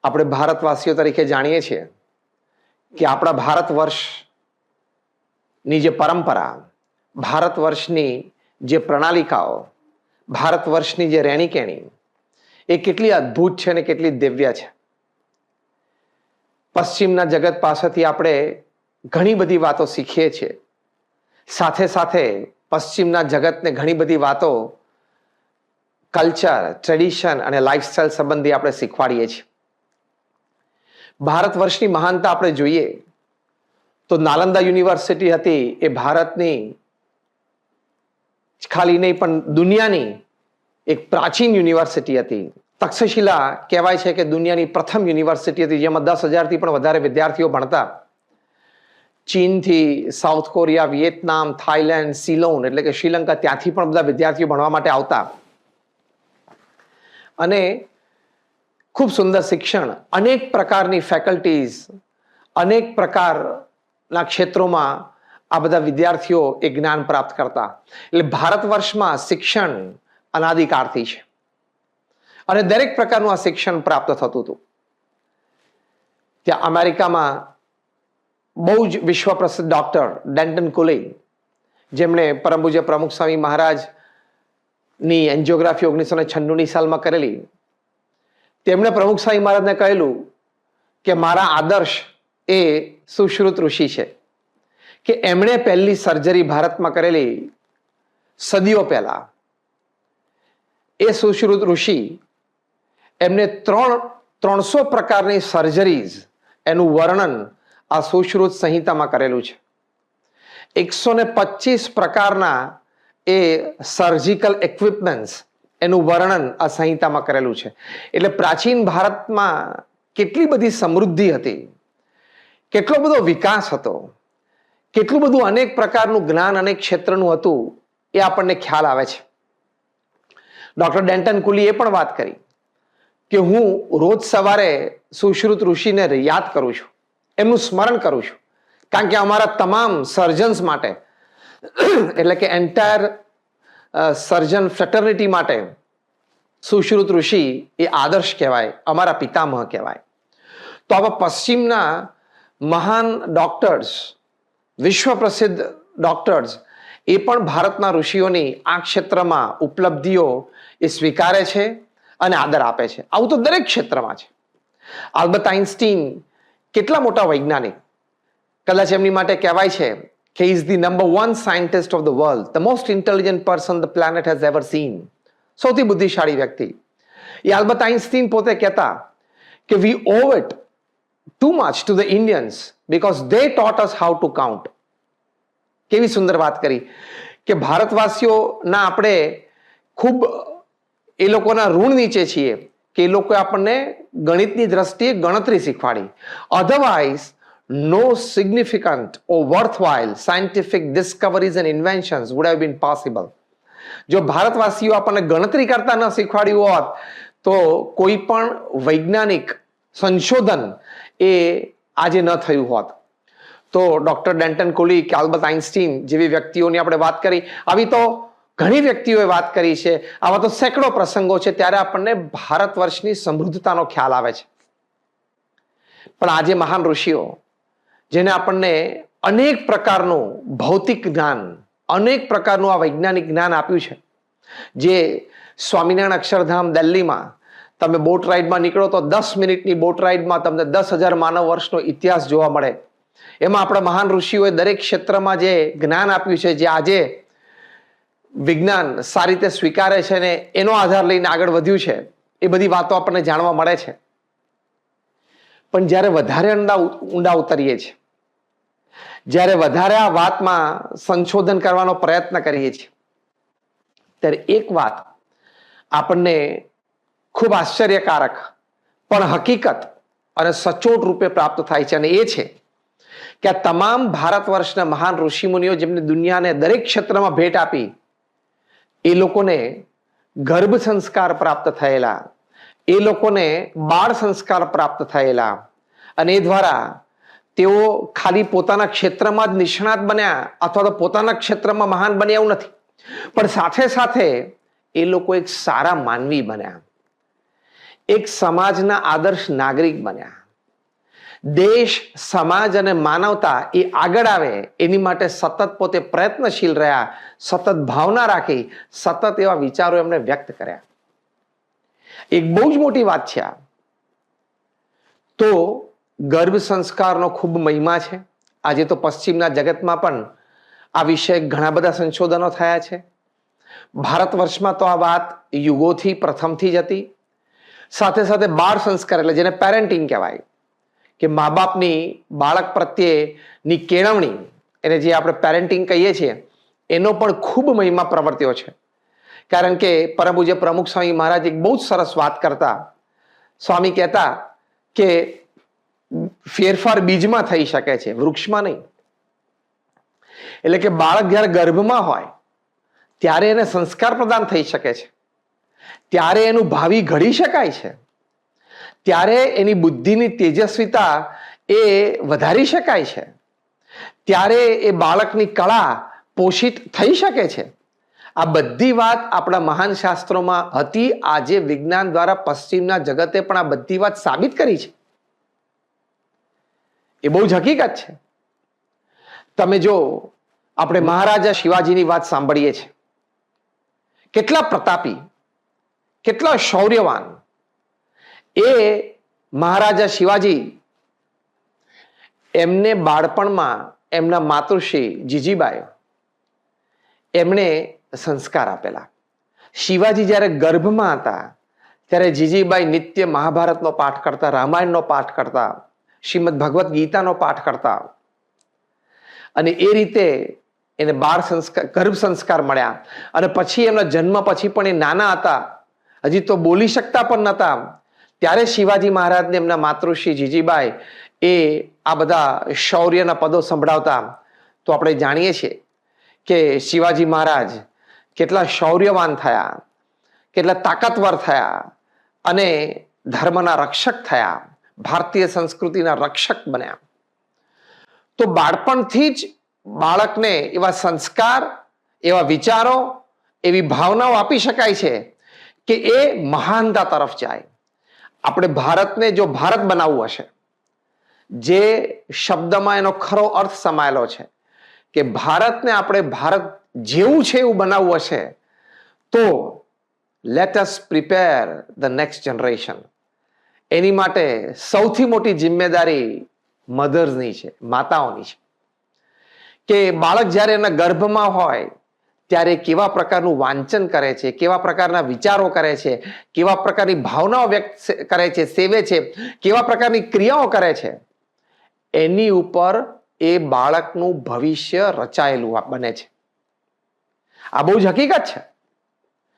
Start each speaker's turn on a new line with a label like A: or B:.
A: આપણે ભારતવાસીઓ તરીકે જાણીએ છીએ કે આપણા ભારત વર્ષની જે પરંપરા, ભારત વર્ષની જે પ્રણાલિકાઓ, ભારત વર્ષની જે રહેણીકેણી એ કેટલી અદ્ભુત છે અને કેટલી દિવ્ય છે. પશ્ચિમના જગત પાસેથી આપણે ઘણી બધી વાતો શીખીએ છીએ. સાથે સાથે પશ્ચિમના જગતને ઘણી બધી વાતો કલ્ચર, ટ્રેડિશન અને લાઇફસ્ટાઇલ સંબંધી આપણે શીખવાડીએ છીએ. ભારત વર્ષની મહાનતા આપણે જોઈએ તો નાલંદા યુનિવર્સિટી હતી એ ભારતની ખાલી નહીં પણ દુનિયાની એક પ્રાચીન યુનિવર્સિટી હતી. તક્ષશિલા કહેવાય છે કે દુનિયાની પ્રથમ યુનિવર્સિટી હતી જેમાં 10,000થી પણ વધારે વિદ્યાર્થીઓ ભણતા. ચીનથી, south Korea, Vietnam, Thailand, Ceylon એટલે કે શ્રીલંકા, ત્યાંથી પણ બધા વિદ્યાર્થીઓ ભણવા માટે આવતા. અને ખૂબ સુંદર શિક્ષણ, અનેક પ્રકારની ફેકલ્ટીઝ, અનેક પ્રકારના ક્ષેત્રોમાં આ બધા વિદ્યાર્થીઓ એ જ્ઞાન પ્રાપ્ત કરતા. એટલે ભારત વર્ષમાં શિક્ષણ અનાદિકાળથી છે અને દરેક પ્રકારનું આ શિક્ષણ પ્રાપ્ત થતું હતું. ત્યાં અમેરિકામાં બહુ જ વિશ્વ પ્રસિદ્ધ ડોક્ટર ડેન્ટન કુલી, જેમણે પરમ પૂજ્ય પ્રમુખ સ્વામી મહારાજની એન્જિયોગ્રાફી 1996ની સાલમાં કરેલી, તેમણે પ્રમુખ સ્વામી મહારાજને કહેલું કે મારા આદર્શ એ સુશ્રુત ઋષિ છે, કે એમણે પહેલી સર્જરી ભારતમાં કરેલી સદીઓ પહેલા. એ સુશ્રુત ઋષિ એમને 300 પ્રકારની સર્જરીઝ એનું વર્ણન આ સુશ્રુત સંહિતામાં કરેલું છે. 125 પ્રકારના એ સર્જિકલ ઇક્વિપમેન્ટ્સ એનું વર્ણન આ સંહિતામાં કરેલું છે. એટલે પ્રાચીન ભારતમાં કેટલી બધી સમૃદ્ધિ હતી, કેટલો બધો વિકાસ હતો, કેટલું બધું અનેક પ્રકારનું જ્ઞાન અનેક ક્ષેત્રનું હતું એ આપણને ખ્યાલ આવે છે. ડોક્ટર ડેન્ટન કુલી એ પણ વાત કરી કે હું રોજ સવારે સુશ્રુત ઋષિને યાદ કરું છું, એમનું સ્મરણ કરું છું, કારણ કે અમારા તમામ સર્જન્સ માટે એટલે કે એન્ટાયર સર્જન ફ્રેટર્નિટી માટે સુશ્રુત ઋષિ એ આદર્શ કહેવાય, અમારા પિતામહ કહેવાય. તો આવા પશ્ચિમના મહાન ડોક્ટર્સ, વિશ્વ પ્રસિદ્ધ ડોક્ટર્સ એ પણ ભારતના ઋષિઓની આ ક્ષેત્રમાં ઉપલબ્ધિઓ એ સ્વીકારે છે અને આદર આપે છે. આવું તો દરેક ક્ષેત્રમાં છે. આલ્બર્ટ આઇન્સ્ટીન કેટલા મોટા વૈજ્ઞાનિક, કદાચ એમની માટે કહેવાય છે કે is the number 1 scientist of the world, the most intelligent person the planet has ever seen. સૌથી બુદ્ધિશાળી વ્યક્તિ. એ આલ્બર્ટ આઇન્સ્ટીન પોતે કહેતા કે we owe it too much to the Indians because they taught us how to count. કેવી સુંદર વાત કરી કે ભારતવાસીઓના આપણે ખૂબ એ લોકોના ઋણ નીચે છીએ કે એ લોકોએ આપણને ગણિતની દ્રષ્ટિએ ગણતરી શીખવાડી. Otherwise no significant or worthwhile scientific discoveries and inventions would have been possible. જો ભારતવાસીઓ આપણને ગણતરી કરતા ન શીખવાડ્યું હોત તો કોઈ પણ વૈજ્ઞાનિક સંશોધન એ આજે ન થયું હોત. તો ડોક્ટર ડેન્ટન કુલી કે આલ્બર્ટ આઇન્સ્ટીન જેવી વ્યક્તિઓની આપણે વાત કરી, આવી તો ઘણી વ્યક્તિઓએ વાત કરી છે, આવા તો સેંકડો પ્રસંગો છે, ત્યારે આપણને ભારત વર્ષની સમૃદ્ધતાનો ખ્યાલ આવે છે. પણ આજે મહાન ઋષિઓ જેને આપણને અનેક પ્રકારનું ભૌતિક જ્ઞાન, અનેક પ્રકારનું આ વૈજ્ઞાનિક જ્ઞાન આપ્યું છે, જે સ્વામિનારાયણ અક્ષરધામ દિલ્હીમાં તમે બોટ રાઇડમાં નીકળો તો 10 મિનિટની બોટ રાઇડમાં તમને 10,000 માનવ વર્ષનો ઇતિહાસ જોવા મળે. એમાં આપણા મહાન ઋષિઓએ દરેક ક્ષેત્રમાં જે જ્ઞાન આપ્યું છે, જે આજે વિજ્ઞાન સારી રીતે સ્વીકારે છે અને એનો આધાર લઈને આગળ વધ્યું છે, એ બધી વાતો આપણને જાણવા મળે છે. પણ જ્યારે વધારે ઊંડા ઉતરીએ છીએ, જ્યારે વધારે આ વાતમાં સંશોધન કરવાનો પ્રયત્ન કરીએ છીએ, ત્યારે એક વાત આપણને ખૂબ આશ્ચર્યકારક પણ હકીકત અને સચોટ રૂપે પ્રાપ્ત થાય છે, અને એ છે કે આ તમામ ભારત વર્ષના મહાન ઋષિમુનિઓ જેમને દુનિયાને દરેક ક્ષેત્રમાં ભેટ આપી, એ લોકોને ગર્ભ સંસ્કાર પ્રાપ્ત થયેલા, એ લોકોને બાળ સંસ્કાર પ્રાપ્ત થયેલા, અને એ દ્વારા તેઓ ખાલી પોતાના ક્ષેત્રમાં જ નિષ્ણાત બન્યા અથવા તો પોતાના ક્ષેત્રમાં મહાન બન્યા એવું નથી, પણ સાથે સાથે એ લોકો એક સારા માનવી બન્યા. એક સમાજના આદર્શ નાગરિક બન્યા. દેશ, સમાજ અને માનવતા એ આગળ આવે એની માટે સતત પોતે પ્રયત્નશીલ રહ્યા, સતત ભાવના રાખી, સતત એવા વિચારો એમણે વ્યક્ત કર્યા. એક બહુ જ મોટી વાત છે આ. તો ગર્ભ સંસ્કારનો ખૂબ મહિમા છે. આજે તો પશ્ચિમના જગતમાં પણ આ વિષય ઘણા બધા સંશોધનો થયા છે. ભારત વર્ષમાં તો આ વાત યુગોથી પ્રથમથી જ હતી. સાથે સાથે બાળ સંસ્કાર એટલે જેને પેરેન્ટિંગ કહેવાય, કે મા બાપની બાળક પ્રત્યેની કેળવણી, એને જે આપણે પેરેન્ટિંગ કહીએ છીએ, એનો પણ ખૂબ મહિમા પ્રવર્ત્યો છે. કારણ કે પરમ પૂજ્ય પ્રમુખ સ્વામી મહારાજ એક બહુ જ સરસ વાત કરતા. સ્વામી કહેતા કે ફેરફાર બીજમાં થઈ શકે છે, વૃક્ષમાં નહીં. એટલે કે બાળક જ્યારે ગર્ભમાં હોય ત્યારે એને સંસ્કાર પ્રદાન થઈ શકે છે, ત્યારે એનું ભાવિ ઘડી શકાય છે, ત્યારે એની બુદ્ધિની તેજસ્વીતા એ વધારી શકાય છે, ત્યારે એ બાળકની કળા પોષિત થઈ શકે છે. આ બધી વાત આપણા મહાન શાસ્ત્રોમાં હતી. આજે વિજ્ઞાન દ્વારા પશ્ચિમના જગતે પણ આ બધી વાત સાબિત કરી છે. એ બહુ જ હકીકત છે. તમે જો આપણે મહારાજા શિવાજીની વાત સાંભળીએ છીએ, કેટલા પ્રતાપી, કેટલા શૌર્યવાન. એ મહારાજા શિવાજી, એમને બાળપણમાં એમના માતૃશ્રી જીજીબાઈ એમણે સંસ્કાર આપેલા. શિવાજી જ્યારે ગર્ભમાં હતા ત્યારે જીજીબાઈ નિત્ય મહાભારતનો પાઠ કરતા, રામાયણનો પાઠ કરતા, શ્રીમદ ભગવદ્ ગીતાનો પાઠ કરતા. અને એ રીતે એને બાળ સંસ્કાર, ગર્ભ સંસ્કાર મળ્યા. અને પછી એમના જન્મ પછી પણ એ નાના હતા, હજી તો બોલી શકતા પણ નહોતા, ત્યારે શિવાજી મહારાજને એમના માતૃશ્રી જીજીબાઈ એ આ બધા શૌર્યના પદો સંભળાવતા. તો આપણે જાણીએ છીએ કે શિવાજી મહારાજ કેટલા શૌર્યવાન થયા, કેટલા તાકાતવર થયા અને ધર્મના રક્ષક થયા, ભારતીય સંસ્કૃતિના રક્ષક બન્યા. તો બાળપણથી જ બાળકને એવા સંસ્કાર, એવા વિચારો, એવી ભાવનાઓ આપી શકાય છે કે એ મહાનતા તરફ જાય. આપણે ભારતને જો ભારત બનાવવું હશે, જે શબ્દમાં એનો ખરો અર્થ સમાયેલો છે કે ભારતને આપણે ભારત જેવું છે એવું બનાવવું હશે, તો let us prepare the next generation. એની માટે સૌથી મોટી જિમ્મેદારી મધર્સની છે, માતાઓની છે. કે બાળક જ્યારે એના ગર્ભમાં હોય ત્યારે કેવા પ્રકારનું વાંચન કરે છે, કેવા પ્રકારના વિચારો કરે છે, કેવા પ્રકારની ભાવનાઓ વ્યક્ત કરે છે, સેવે છે, કેવા પ્રકારની ક્રિયાઓ કરે છે, એની ઉપર એ બાળકનું ભવિષ્ય રચાયેલું બને છે. આ બહુ જ હકીકત છે.